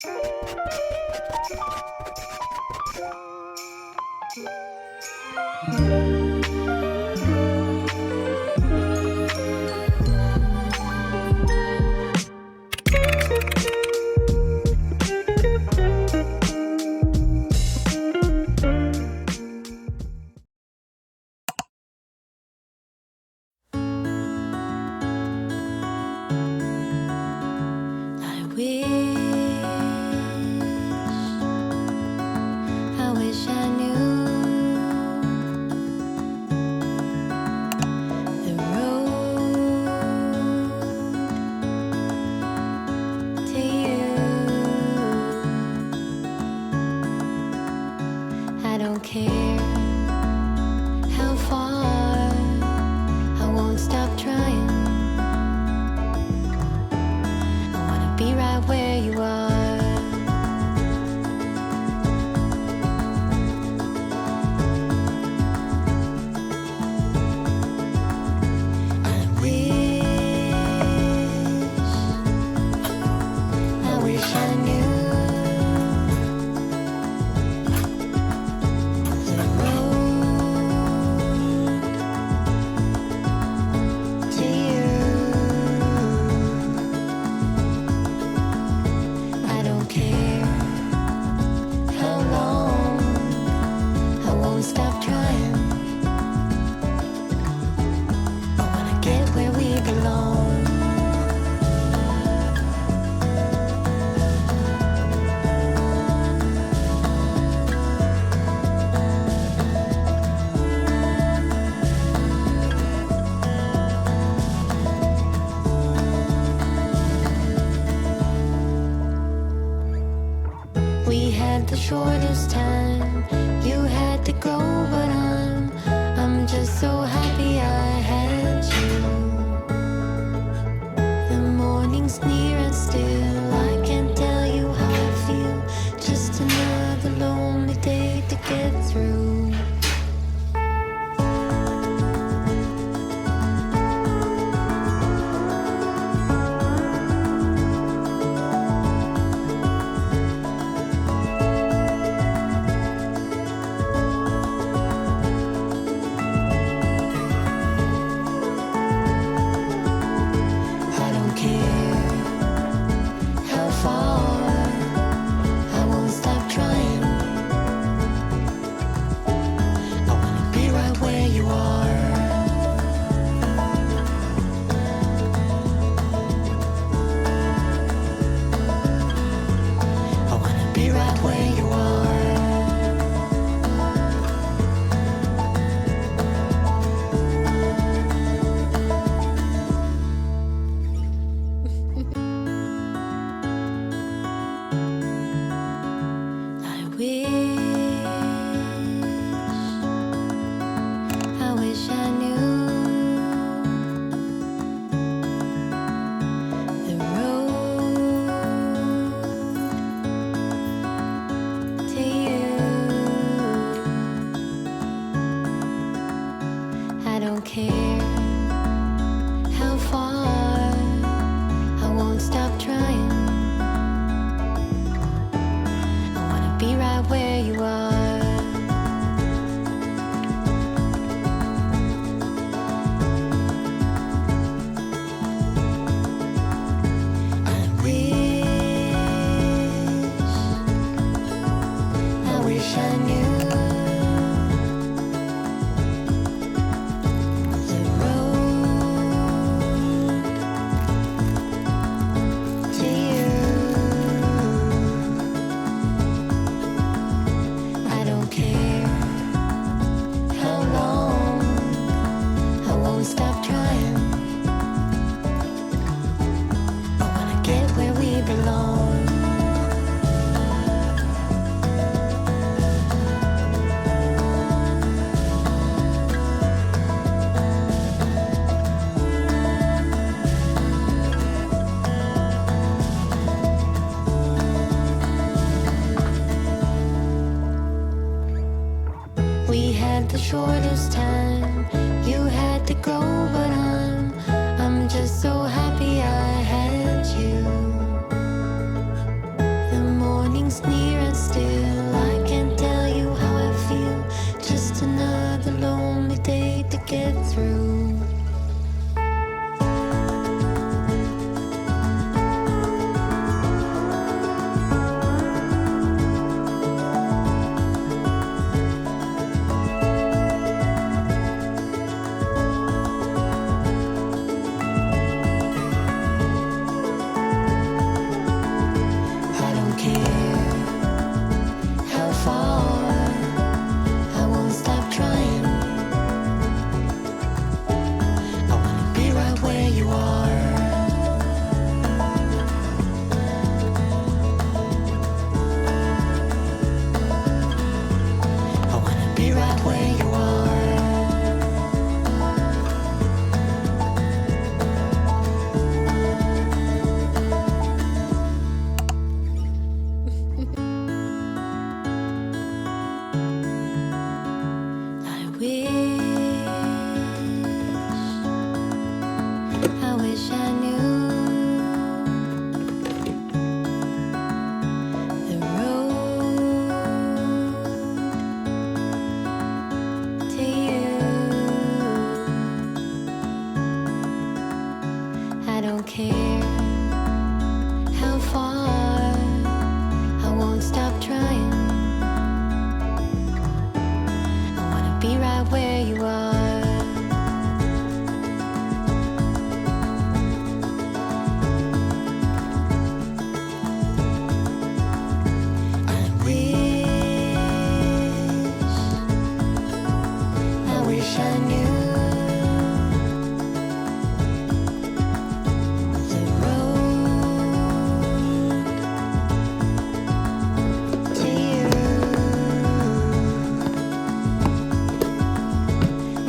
I wish I knew the road to you. I don't care how far, I won't stop trying. I wanna be right where you are. I wish I knew the road to you. I don't care how long, I won't stop trying. I wanna get where we belong. We had the shortest time. You had to go, but I'm just so happy I had you. The morning's near and still I can't tell you how I feel. Just another lonely day to get through. I don't care how far, I won't stop trying. I wanna be right where you are. I wanna be right where you are. I wish I knew the road to you. I don't care how far, I won't stop trying. I wanna be right where you are. I wish I knew the road to you. I don't care how long, I won't stop trying. I wanna get where we belong. We had the shortest time. You had to go, but I'm just so happy I had you. The morning's near and still I can't tell you how I feel. Just another lonely day to get through. I don't care how far, I won't stop trying. I wanna be right where you are. I wanna be right where you are. I wish I knew the road to you. I don't care how far, I won't stop trying. I wanna be right where you are. I wish I knew the road to you.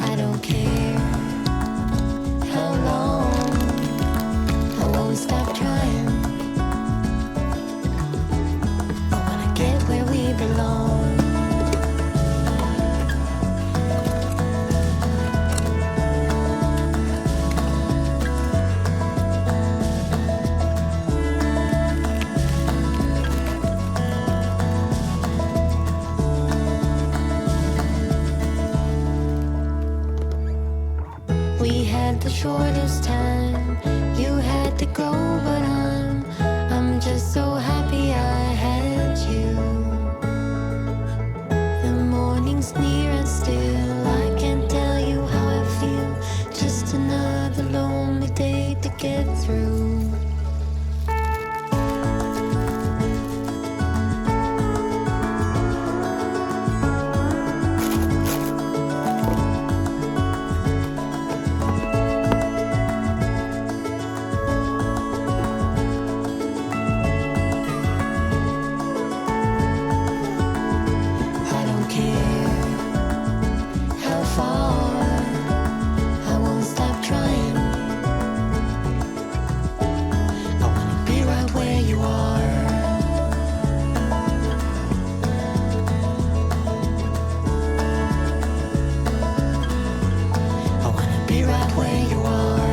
I don't care how long, I won't stop trying. I wanna get where we belong. We had the shortest time. You had to go, but I'm just so happy I had you. The morning's near and still I can't tell you how I feel. Just another lonely day to get through. I don't care how far, I won't stop trying. I wanna be right where you are. I wanna be right where you are.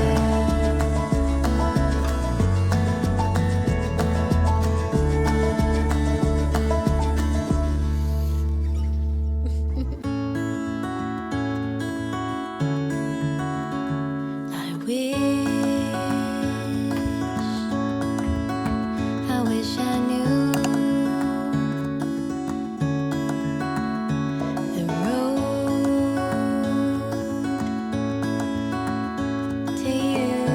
I wish I knew the road to you.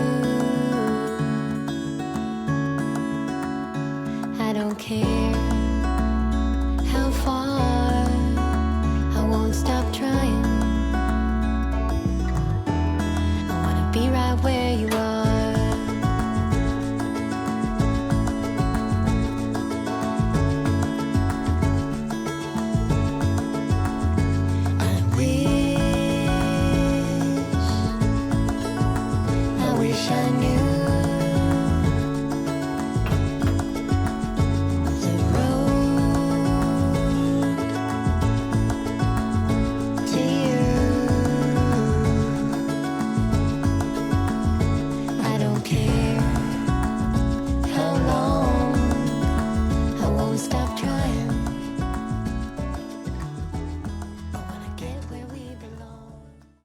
I don't care